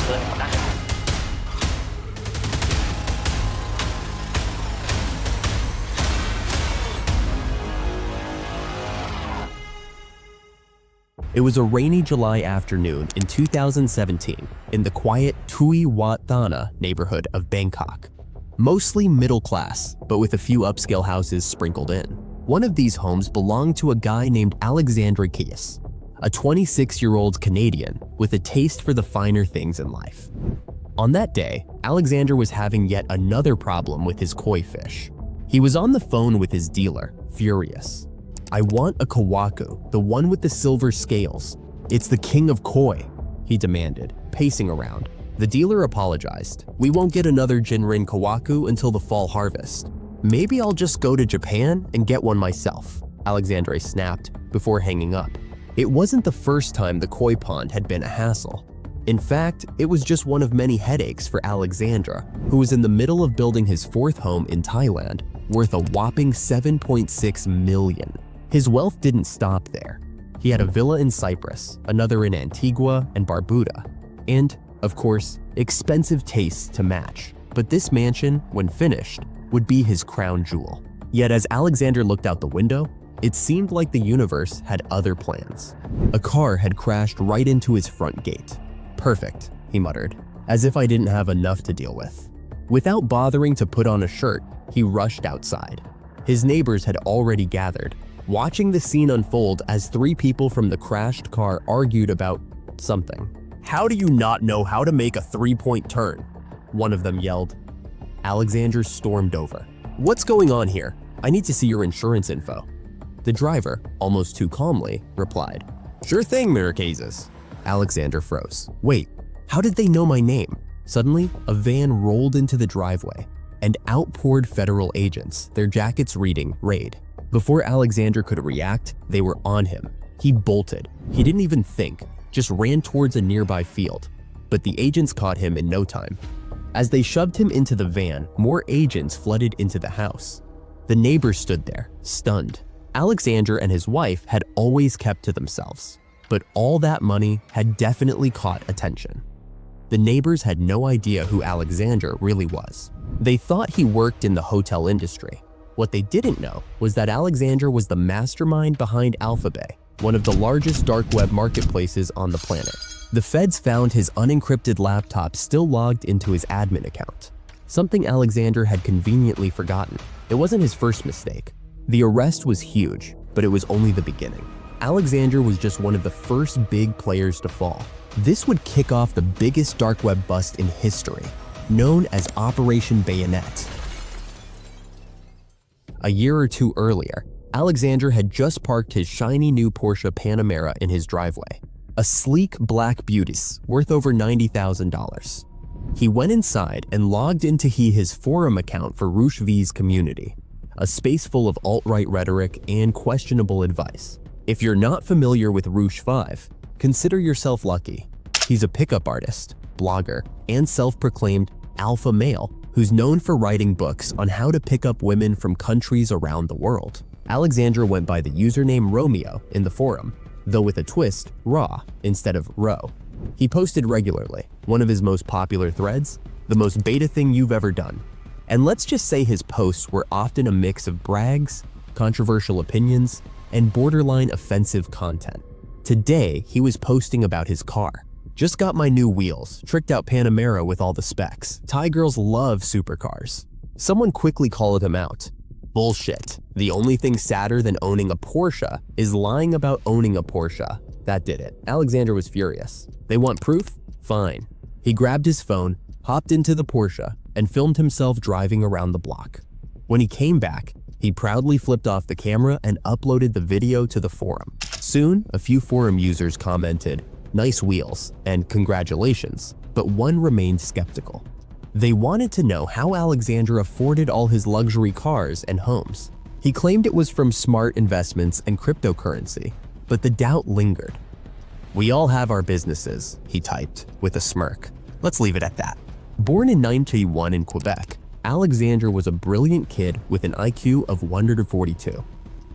กินหมดนะ It was a rainy July afternoon in 2017 in the quiet Tui Wat Thana neighborhood of Bangkok. Mostly middle class, but with a few upscale houses sprinkled in. One of these homes belonged to a guy named Alexander Kies, a 26-year-old Canadian with a taste for the finer things in life. On that day, Alexander was having yet another problem with his koi fish. He was on the phone with his dealer, furious. "I want a kawaku, the one with the silver scales. It's the king of koi," he demanded, pacing around. The dealer apologized. "We won't get another Jinrin kawaku until the fall harvest. Maybe I'll just go to Japan and get one myself," Alexandre snapped before hanging up. It wasn't the first time the koi pond had been a hassle. In fact, it was just one of many headaches for Alexandra, who was in the middle of building his fourth home in Thailand, worth a whopping 7.6 million. His wealth didn't stop there. He had a villa in Cyprus, another in Antigua and Barbuda, and, of course, expensive tastes to match. But this mansion, when finished, would be his crown jewel. Yet as Alexander looked out the window, it seemed like the universe had other plans. A car had crashed right into his front gate. "Perfect," he muttered, "as if I didn't have enough to deal with." Without bothering to put on a shirt, he rushed outside. His neighbors had already gathered, watching the scene unfold as three people from the crashed car argued about something. "How do you not know how to make a three-point turn?" one of them yelled. Alexander stormed over. "What's going on here? I need to see your insurance info." The driver, almost too calmly, replied, "Sure thing, Marquesas." Alexander froze. "Wait, how did they know my name?" Suddenly, a van rolled into the driveway, and out poured federal agents, their jackets reading "Raid." Before Alexander could react, they were on him. He bolted. He didn't even think, just ran towards a nearby field. But the agents caught him in no time. As they shoved him into the van, more agents flooded into the house. The neighbors stood there, stunned. Alexander and his wife had always kept to themselves, but all that money had definitely caught attention. The neighbors had no idea who Alexander really was. They thought he worked in the hotel industry. What they didn't know was that Alexander was the mastermind behind AlphaBay, one of the largest dark web marketplaces on the planet. The feds found his unencrypted laptop still logged into his admin account, something Alexander had conveniently forgotten. It wasn't his first mistake. The arrest was huge, but it was only the beginning. Alexander was just one of the first big players to fall. This would kick off the biggest dark web bust in history, known as Operation Bayonet. A year or two earlier, Alexander had just parked his shiny new Porsche Panamera in his driveway, a sleek black beauty worth over $90,000. He went inside and logged into his forum account for Roosh V's community, a space full of alt-right rhetoric and questionable advice. If you're not familiar with Roosh 5, consider yourself lucky. He's a pickup artist, blogger, and self-proclaimed alpha male who's known for writing books on how to pick up women from countries around the world. Alexander went by the username Romeo in the forum, though with a twist, Raw instead of Ro. He posted regularly. One of his most popular threads, "The most beta thing you've ever done." And let's just say his posts were often a mix of brags, controversial opinions, and borderline offensive content. Today, he was posting about his car. "Just got my new wheels, tricked out Panamera with all the specs. Thai girls love supercars." Someone quickly called him out. "Bullshit. The only thing sadder than owning a Porsche is lying about owning a Porsche." That did it. Alexander was furious. They want proof? Fine. He grabbed his phone, hopped into the Porsche, and filmed himself driving around the block. When he came back, he proudly flipped off the camera and uploaded the video to the forum. Soon, a few forum users commented, "Nice wheels," and "Congratulations," but one remained skeptical. They wanted to know how Alexander afforded all his luxury cars and homes. He claimed it was from smart investments and cryptocurrency, but the doubt lingered. "We all have our businesses," he typed, with a smirk. Let's leave it at that. Born in 1991 in Quebec, Alexander was a brilliant kid with an IQ of 142.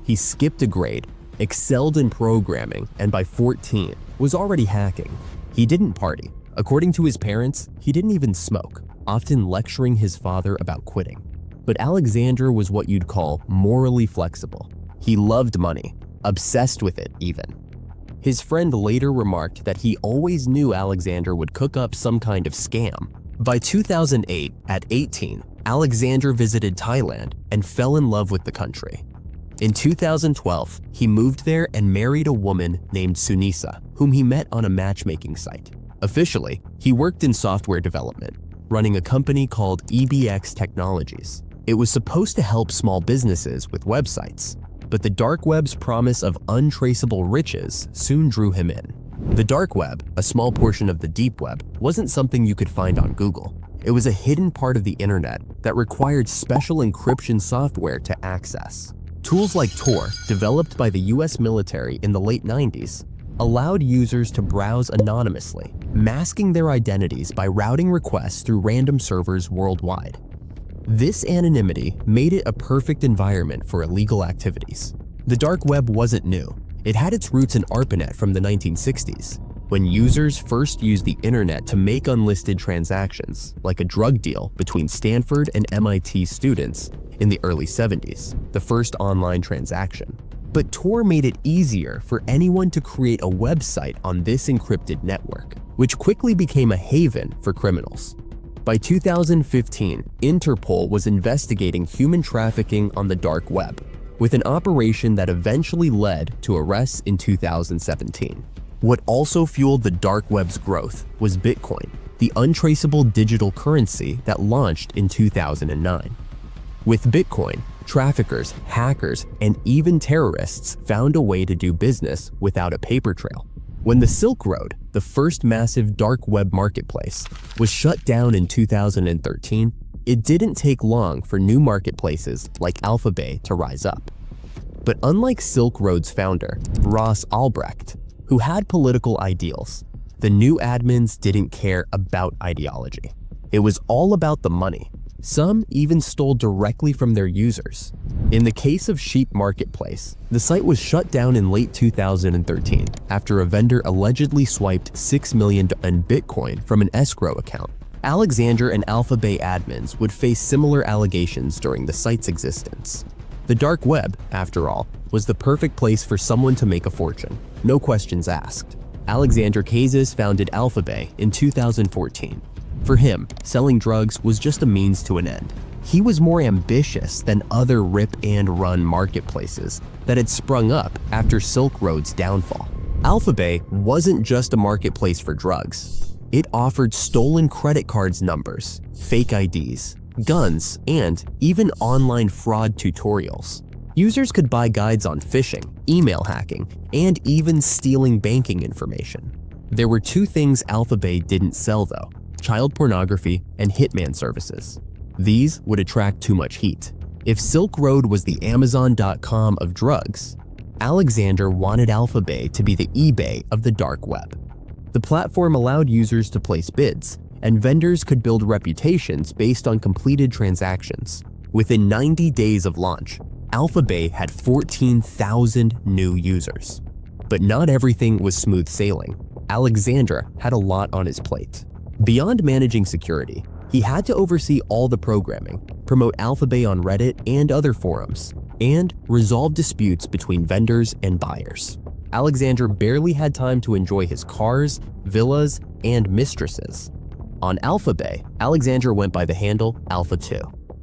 He skipped a grade, excelled in programming, and by 14, was already hacking. He didn't party, According to his parents, he didn't even smoke, often lecturing his father about quitting. But Alexander was what you'd call morally flexible. He loved money, obsessed with it even. His friend later remarked that he always knew Alexander would cook up some kind of scam. By 2008, at 18, Alexander visited Thailand and fell in love with the country. In 2012, he moved there and married a woman named Sunisa, whom he met on a matchmaking site. Officially, he worked in software development, running a company called EBX Technologies. It was supposed to help small businesses with websites, but the dark web's promise of untraceable riches soon drew him in. The dark web, a small portion of the deep web, wasn't something you could find on Google. It was a hidden part of the internet that required special encryption software to access. Tools like Tor, developed by the US military in the late 90s, allowed users to browse anonymously, masking their identities by routing requests through random servers worldwide. This anonymity made it a perfect environment for illegal activities. The dark web wasn't new. It had its roots in ARPANET from the 1960s, when users first used the internet to make unlisted transactions, like a drug deal between Stanford and MIT students in the early 70s, the first online transaction. But Tor made it easier for anyone to create a website on this encrypted network, which quickly became a haven for criminals. By 2015, Interpol was investigating human trafficking on the dark web, with an operation that eventually led to arrests in 2017. What also fueled the dark web's growth was Bitcoin, the untraceable digital currency that launched in 2009. With Bitcoin, traffickers, hackers, and even terrorists found a way to do business without a paper trail. When the Silk Road, the first massive dark web marketplace, was shut down in 2013, it didn't take long for new marketplaces like AlphaBay to rise up. But unlike Silk Road's founder, Ross Ulbricht, who had political ideals, the new admins didn't care about ideology. It was all about the money. Some even stole directly from their users. In the case of Sheep Marketplace, the site was shut down in late 2013 after a vendor allegedly swiped $6 million in Bitcoin from an escrow account. Alexander and AlphaBay admins would face similar allegations during the site's existence. The dark web, after all, was the perfect place for someone to make a fortune, no questions asked. Alexander Kazis founded AlphaBay in 2014. For him, selling drugs was just a means to an end. He was more ambitious than other rip-and-run marketplaces that had sprung up after Silk Road's downfall. AlphaBay wasn't just a marketplace for drugs. It offered stolen credit cards numbers, fake IDs, guns, and even online fraud tutorials. Users could buy guides on phishing, email hacking, and even stealing banking information. There were two things AlphaBay didn't sell though: child pornography and hitman services. These would attract too much heat. If Silk Road was the Amazon.com of drugs, Alexander wanted AlphaBay to be the eBay of the dark web. The platform allowed users to place bids, and vendors could build reputations based on completed transactions. Within 90 days of launch, AlphaBay had 14,000 new users. But not everything was smooth sailing. Alexander had a lot on his plate. Beyond managing security, he had to oversee all the programming, promote AlphaBay on Reddit and other forums, and resolve disputes between vendors and buyers. Alexander barely had time to enjoy his cars, villas, and mistresses. On AlphaBay, Alexander went by the handle Alpha2.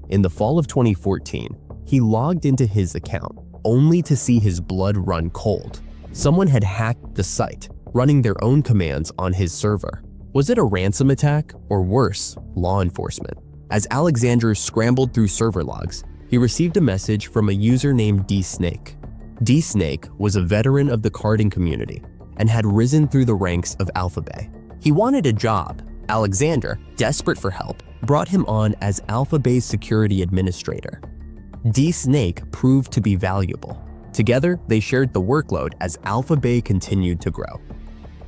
In the fall of 2014, he logged into his account, only to see his blood run cold. Someone had hacked the site, running their own commands on his server. Was it a ransom attack, or worse, law enforcement? As Alexander scrambled through server logs, he received a message from a user named D-Snake. D-Snake was a veteran of the carding community and had risen through the ranks of AlphaBay. He wanted a job. Alexander, desperate for help, brought him on as AlphaBay's security administrator. D-Snake proved to be valuable. Together, they shared the workload as AlphaBay continued to grow.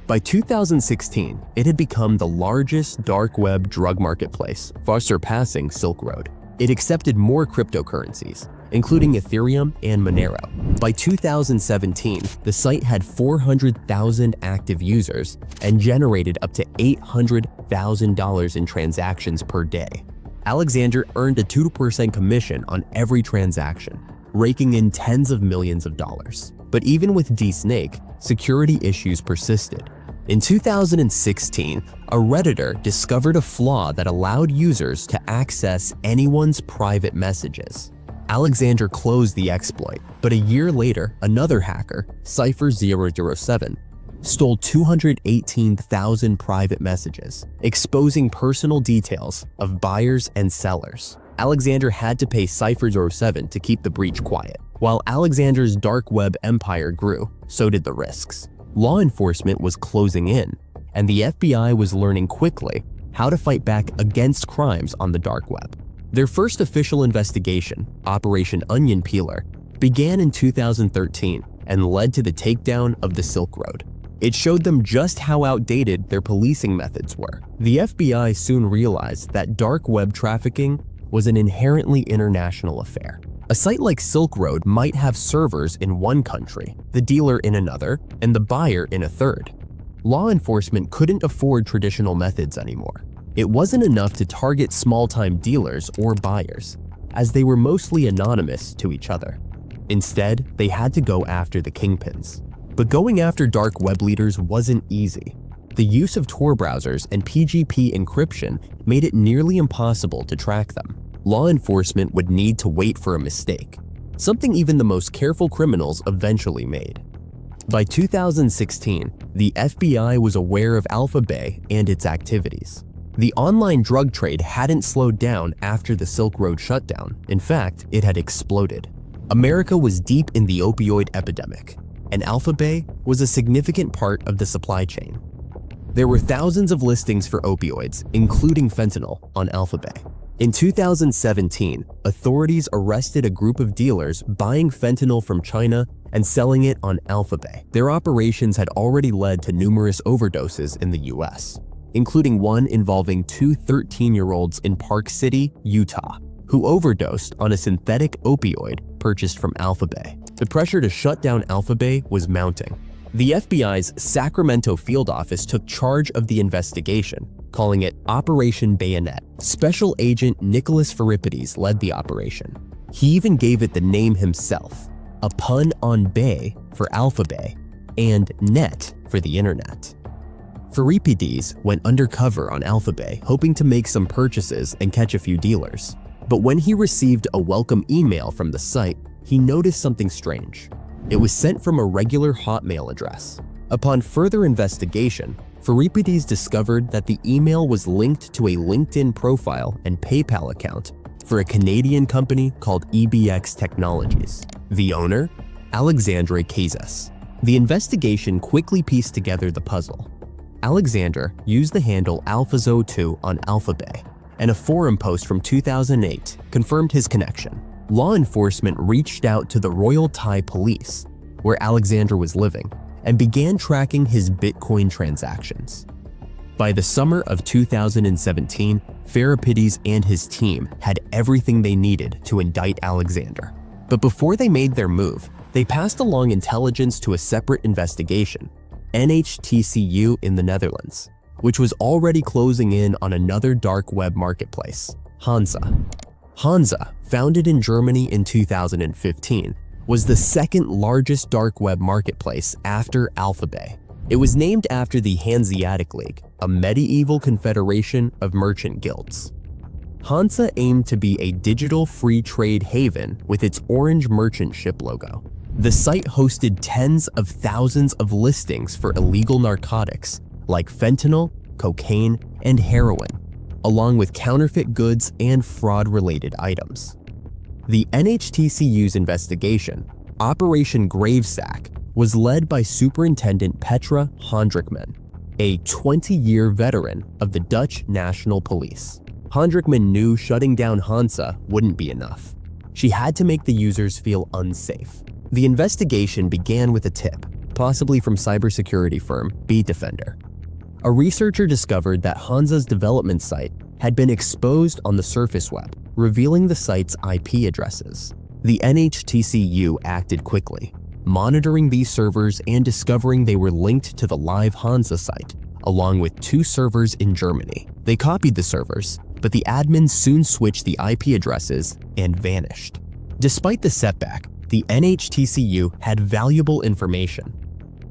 By 2016, it had become the largest dark web drug marketplace, far surpassing Silk Road. It accepted more cryptocurrencies, including Ethereum and Monero. By 2017, the site had 400,000 active users and generated up to $800,000 in transactions per day. Alexander earned a 2% commission on every transaction, raking in tens of millions of dollars. But even with DSnake, security issues persisted. In 2016, a Redditor discovered a flaw that allowed users to access anyone's private messages. Alexander closed the exploit, but a year later, another hacker, Cypher007, stole 218,000 private messages, exposing personal details of buyers and sellers. Alexander had to pay Cypher07 to keep the breach quiet. While Alexander's dark web empire grew, so did the risks. Law enforcement was closing in, and the FBI was learning quickly how to fight back against crimes on the dark web. Their first official investigation, Operation Onion Peeler, began in 2013 and led to the takedown of the Silk Road. It showed them just how outdated their policing methods were. The FBI soon realized that dark web trafficking was an inherently international affair. A site like Silk Road might have servers in one country, the dealer in another, and the buyer in a third. Law enforcement couldn't afford traditional methods anymore. It wasn't enough to target small-time dealers or buyers, as they were mostly anonymous to each other. Instead, they had to go after the kingpins. But going after dark web leaders wasn't easy. The use of Tor browsers and PGP encryption made it nearly impossible to track them. Law enforcement would need to wait for a mistake, something even the most careful criminals eventually made. By 2016, the FBI was aware of AlphaBay and its activities. The online drug trade hadn't slowed down after the Silk Road shutdown. In fact, it had exploded. America was deep in the opioid epidemic, and AlphaBay was a significant part of the supply chain. There were thousands of listings for opioids, including fentanyl, on AlphaBay. In 2017, authorities arrested a group of dealers buying fentanyl from China and selling it on AlphaBay. Their operations had already led to numerous overdoses in the US, including one involving two 13-year-olds in Park City, Utah, who overdosed on a synthetic opioid purchased from AlphaBay. The pressure to shut down AlphaBay was mounting. The FBI's Sacramento field office took charge of the investigation, calling it Operation Bayonet. Special Agent Nicholas Philippides led the operation. He even gave it the name himself, a pun on Bay for AlphaBay and Net for the internet. Philippides went undercover on AlphaBay, hoping to make some purchases and catch a few dealers. But when he received a welcome email from the site, he noticed something strange. It was sent from a regular Hotmail address. Upon further investigation, Philippides discovered that the email was linked to a LinkedIn profile and PayPal account for a Canadian company called EBX Technologies. The owner? Alexandre Casas. The investigation quickly pieced together the puzzle. Alexander used the handle AlphaZo2 on AlphaBay, and a forum post from 2008 confirmed his connection. Law enforcement reached out to the Royal Thai Police, where Alexander was living, and began tracking his Bitcoin transactions. By the summer of 2017, Philippides and his team had everything they needed to indict Alexander. But before they made their move, they passed along intelligence to a separate investigation, NHTCU in the Netherlands, which was already closing in on another dark web marketplace, Hansa. Hansa, founded in Germany in 2015, was the second largest dark web marketplace after AlphaBay. It was named after the Hanseatic League, a medieval confederation of merchant guilds. Hansa aimed to be a digital free trade haven with its orange merchant ship logo. The site hosted tens of thousands of listings for illegal narcotics like fentanyl, cocaine, and heroin, along with counterfeit goods and fraud-related items. The NHTCU's investigation, Operation Gravesack, was led by Superintendent Petra Hondrikman, a 20-year veteran of the Dutch National Police. Hondrikman knew shutting down Hansa wouldn't be enough. She had to make the users feel unsafe. The investigation began with a tip, possibly from cybersecurity firm Bitdefender. A researcher discovered that Hansa's development site had been exposed on the surface web, revealing the site's IP addresses. The NHTCU acted quickly, monitoring these servers and discovering they were linked to the live Hansa site, along with 2 servers in Germany. They copied the servers, but the admins soon switched the IP addresses and vanished. Despite the setback, the NHTCU had valuable information.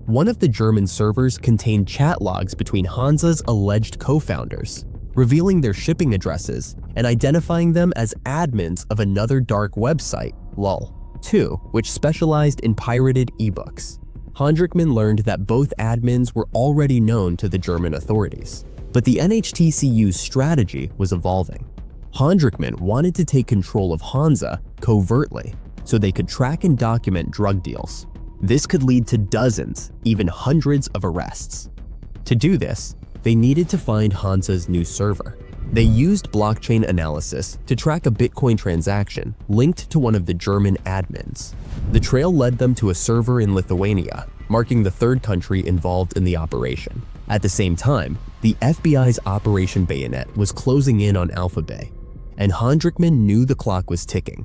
One of the German servers contained chat logs between Hansa's alleged co-founders, revealing their shipping addresses and identifying them as admins of another dark website, LOL2, which specialized in pirated ebooks. Hendrickman learned that both admins were already known to the German authorities, but the NHTCU's strategy was evolving. Hendrickman wanted to take control of Hansa covertly so they could track and document drug deals. This could lead to dozens, even hundreds of arrests. To do this, they needed to find Hansa's new server. They used blockchain analysis to track a Bitcoin transaction linked to one of the German admins. The trail led them to a server in Lithuania, marking the 3rd country involved in the operation. At the same time, the FBI's Operation Bayonet was closing in on AlphaBay, and Hendrickman knew the clock was ticking.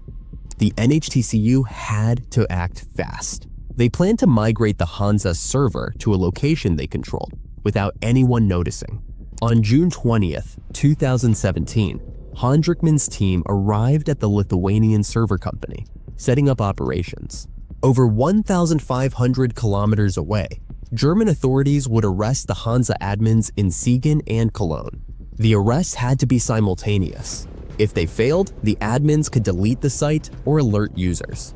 The NHTCU had to act fast. They planned to migrate the Hansa server to a location they controlled without anyone noticing. On June 20th, 2017, Hendrickman's team arrived at the Lithuanian server company, setting up operations. Over 1,500 kilometers away, German authorities would arrest the Hansa admins in Siegen and Cologne. The arrests had to be simultaneous. If they failed, the admins could delete the site or alert users.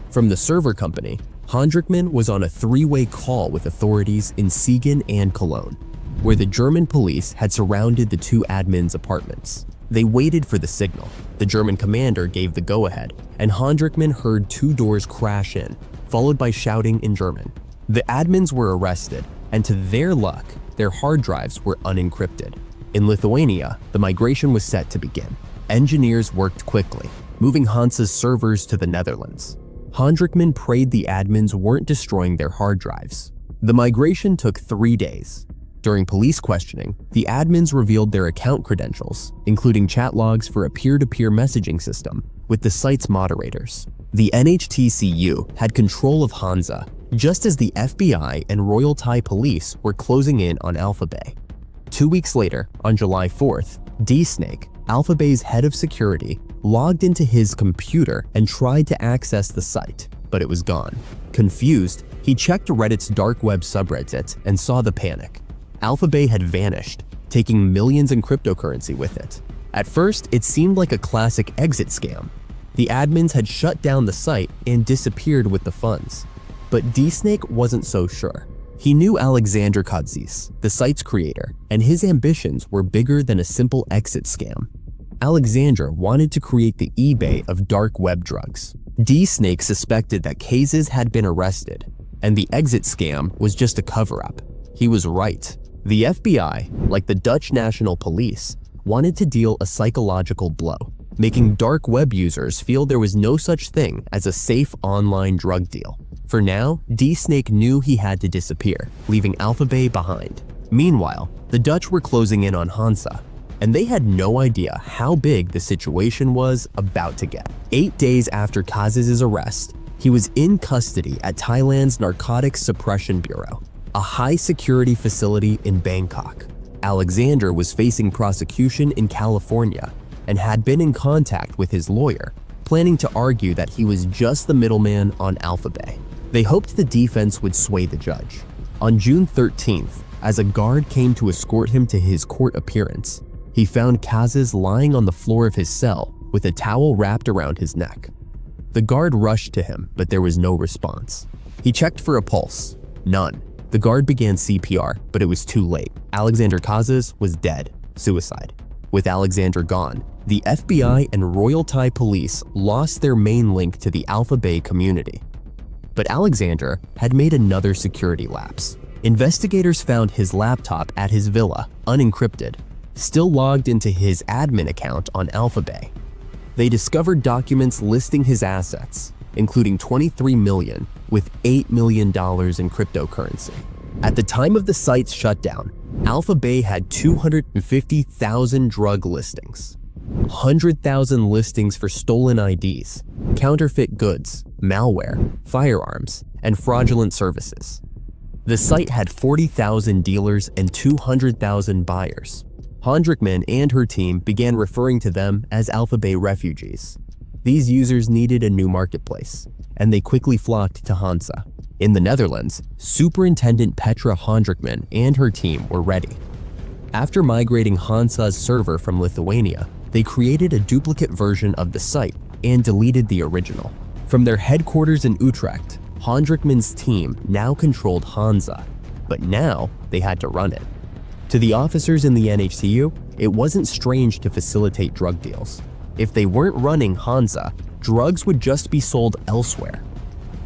From the server company, Hendrickman was on a 3-way call with authorities in Siegen and Cologne, where the German police had surrounded the 2 admins' apartments. They waited for the signal. The German commander gave the go-ahead, and Hendrickman heard 2 doors crash in, followed by shouting in German. The admins were arrested, and to their luck, their hard drives were unencrypted. In Lithuania, the migration was set to begin. Engineers worked quickly, moving Hansa's servers to the Netherlands. Hendrickman prayed the admins weren't destroying their hard drives. The migration took 3 days. During police questioning, the admins revealed their account credentials, including chat logs for a peer-to-peer messaging system with the site's moderators. The NHTCU had control of Hansa, just as the FBI and Royal Thai police were closing in on AlphaBay. 2 weeks later, on July 4th, D-Snake, AlphaBay's head of security, logged into his computer and tried to access the site, but it was gone. Confused, he checked Reddit's dark web subreddit and saw the panic. AlphaBay had vanished, taking millions in cryptocurrency with it. At first, it seemed like a classic exit scam. The admins had shut down the site and disappeared with the funds. But D-Snake wasn't so sure. He knew Alexander Kadzis, the site's creator, and his ambitions were bigger than a simple exit scam. Alexander wanted to create the eBay of dark web drugs. D-Snake suspected that Kadzis had been arrested, and the exit scam was just a cover-up. He was right. The FBI, like the Dutch National Police, wanted to deal a psychological blow, making dark web users feel there was no such thing as a safe online drug deal. For now, D-Snake knew he had to disappear, leaving AlphaBay behind. Meanwhile, the Dutch were closing in on Hansa, and they had no idea how big the situation was about to get. 8 days after Kadzis' arrest, he was in custody at Thailand's Narcotics Suppression Bureau, a high-security facility in Bangkok. Alexander was facing prosecution in California and had been in contact with his lawyer, planning to argue that he was just the middleman on AlphaBay. They hoped the defense would sway the judge. On June 13th, as a guard came to escort him to his court appearance, he found Kadzis lying on the floor of his cell with a towel wrapped around his neck. The guard rushed to him, but there was no response. He checked for a pulse. None. The guard began CPR, but it was too late. Alexander Kadzis was dead. Suicide. With Alexander gone, the FBI and Royal Thai police lost their main link to the AlphaBay community. But Alexander had made another security lapse. Investigators found his laptop at his villa, unencrypted, still logged into his admin account on AlphaBay. They discovered documents listing his assets, including $23 million with $8 million in cryptocurrency. At the time of the site's shutdown, AlphaBay had 250,000 drug listings. 100,000 listings for stolen IDs, counterfeit goods, malware, firearms, and fraudulent services. The site had 40,000 dealers and 200,000 buyers. Hondrickman and her team began referring to them as AlphaBay refugees. These users needed a new marketplace, and they quickly flocked to Hansa. In the Netherlands, Superintendent Petra Hondrickman and her team were ready. After migrating Hansa's server from Lithuania, they created a duplicate version of the site and deleted the original. From their headquarters in Utrecht, Hondrickman's team now controlled Hansa, but now they had to run it. To the officers in the NHTU, it wasn't strange to facilitate drug deals. If they weren't running Hansa, drugs would just be sold elsewhere.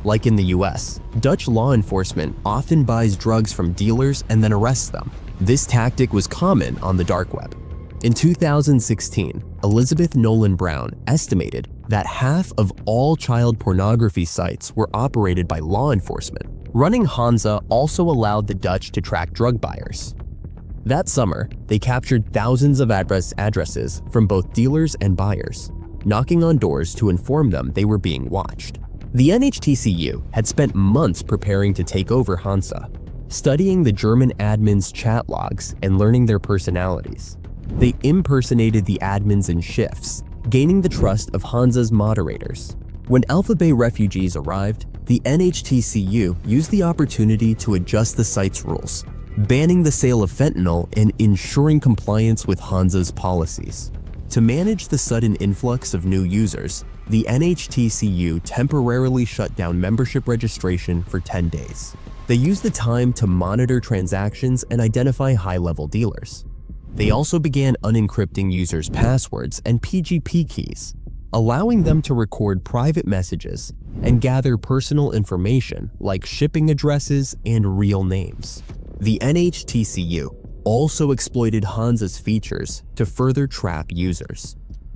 Like in the US, Dutch law enforcement often buys drugs from dealers and then arrests them. This tactic was common on the dark web. In 2016, Elizabeth Nolan Brown estimated that half of all child pornography sites were operated by law enforcement. Running Hansa also allowed the Dutch to track drug buyers. That summer, they captured thousands of addresses from both dealers and buyers, knocking on doors to inform them they were being watched. The NHTCU had spent months preparing to take over Hansa, studying the German admins' chat logs and learning their personalities. They impersonated the admins in shifts, gaining the trust of Hansa's moderators. When AlphaBay refugees arrived, the NHTCU used the opportunity to adjust the site's rules, banning the sale of fentanyl and ensuring compliance with Hansa's policies. To manage the sudden influx of new users, the NHTCU temporarily shut down membership registration for 10 days. They used the time to monitor transactions and identify high-level dealers. They also began unencrypting users' passwords and PGP keys, allowing them to record private messages and gather personal information like shipping addresses and real names. The NHTCU also exploited Hansa's features to further trap users.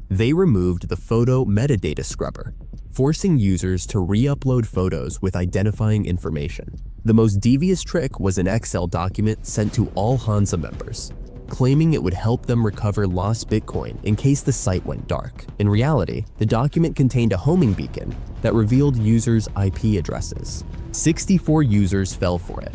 They removed the photo metadata scrubber, forcing users to re-upload photos with identifying information. The most devious trick was an Excel document sent to all Hansa members, claiming it would help them recover lost Bitcoin in case the site went dark. In reality, the document contained a homing beacon that revealed users' IP addresses. 64 users fell for it.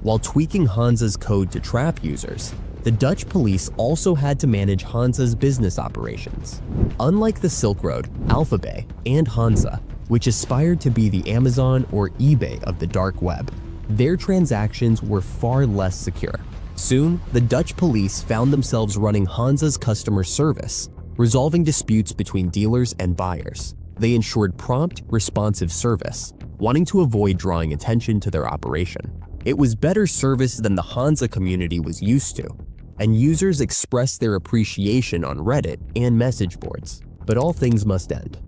While tweaking Hansa's code to trap users, the Dutch police also had to manage Hansa's business operations. Unlike the Silk Road, AlphaBay, and Hansa, which aspired to be the Amazon or eBay of the dark web, their transactions were far less secure. Soon, the Dutch police found themselves running Hansa's customer service, resolving disputes between dealers and buyers. They ensured prompt, responsive service, wanting to avoid drawing attention to their operation. It was better service than the Hansa community was used to, and users expressed their appreciation on Reddit and message boards. But all things must end.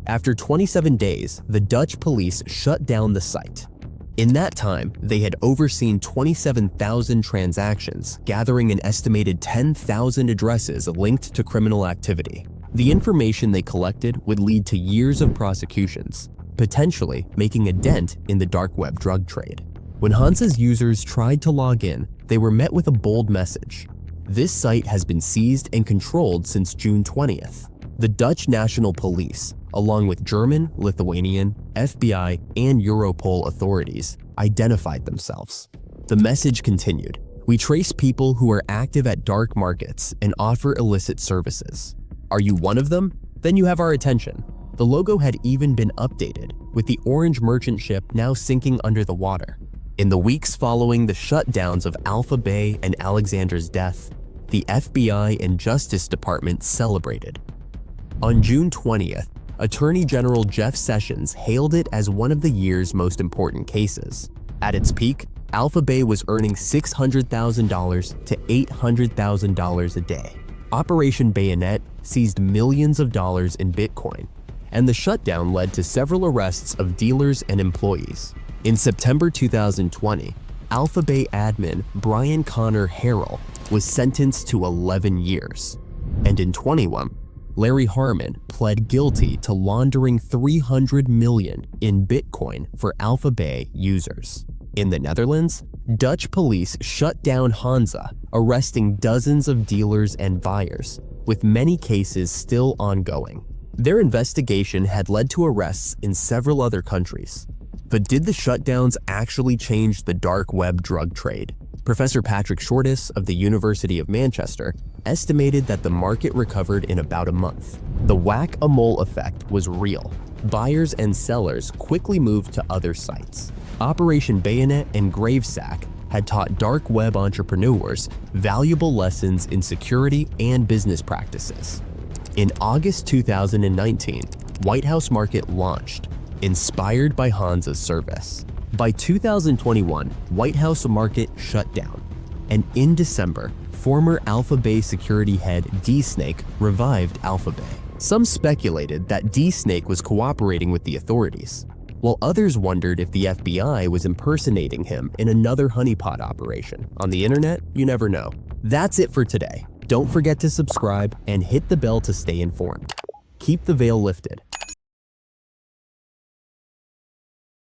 After 27 days, the Dutch police shut down the site. In that time, they had overseen 27,000 transactions, gathering an estimated 10,000 addresses linked to criminal activity. The information they collected would lead to years of prosecutions, potentially making a dent in the dark web drug trade. When Hansa's users tried to log in, they were met with a bold message. This site has been seized and controlled since June 20th. The Dutch National Police, along with German, Lithuanian, FBI, and Europol authorities, identified themselves. The message continued. We trace people who are active at dark markets and offer illicit services. Are you one of them? Then you have our attention. The logo had even been updated, with the orange merchant ship now sinking under the water. In the weeks following the shutdowns of AlphaBay and Alexander's death, the FBI and Justice Department celebrated. On June 20th, Attorney General Jeff Sessions hailed it as one of the year's most important cases. At its peak, AlphaBay was earning $600,000 to $800,000 a day. Operation Bayonet seized millions of dollars in Bitcoin, and the shutdown led to several arrests of dealers and employees. In September 2020, AlphaBay admin Brian Connor Harrell was sentenced to 11 years. And in 21, Larry Harmon pled guilty to laundering $300 million in Bitcoin for AlphaBay users. In the Netherlands, Dutch police shut down Hansa, arresting dozens of dealers and buyers, with many cases still ongoing. Their investigation had led to arrests in several other countries. But did the shutdowns actually change the dark web drug trade? Professor Patrick Shortis of the University of Manchester estimated that the market recovered in about a month. The whack-a-mole effect was real. Buyers and sellers quickly moved to other sites. Operation Bayonet and Gravesack had taught dark web entrepreneurs valuable lessons in security and business practices. In August 2019, White House Market launched, inspired by Hansa's service. By 2021, White House Market shut down, and in December, former AlphaBay security head D-Snake revived AlphaBay. Some speculated that D-Snake was cooperating with the authorities, while others wondered if the FBI was impersonating him in another honeypot operation. On the internet, you never know. That's it for today. Don't forget to subscribe and hit the bell to stay informed. Keep the veil lifted.